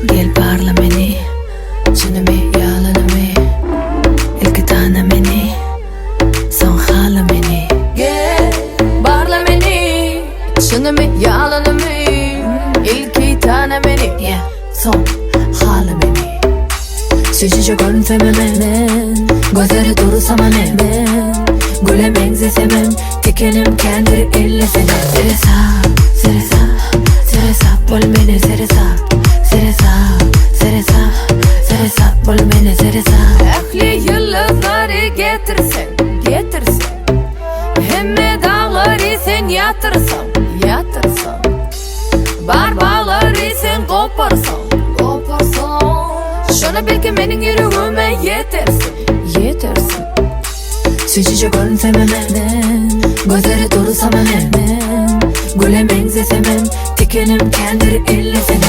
gel parla meni, canımı yalanımı, ilk tane meni, son hala meni. Gel parla meni, canımı yalanımı, ilk tane meni, Yeah, son hala meni. Süzücü görünfememen, gözleri durursam anemen, güle mengzesemem, tikenim kendiri ellesene. Seresa, seresa, seresa, bol meni seresa, seresa, seresa, seresa, bol meni seresa. Ehli yıldızları getirsen, getirsen, hemme dağları sen yatırsan, yatırsan, bar bağları sen koparsan, koparsan. Şunu bil ki menin yüreğime yetersin, yetersin. Süzücü görünfememen, gözleri durursam anemen, güle mengzesemem, tikenim kendiri ellesene.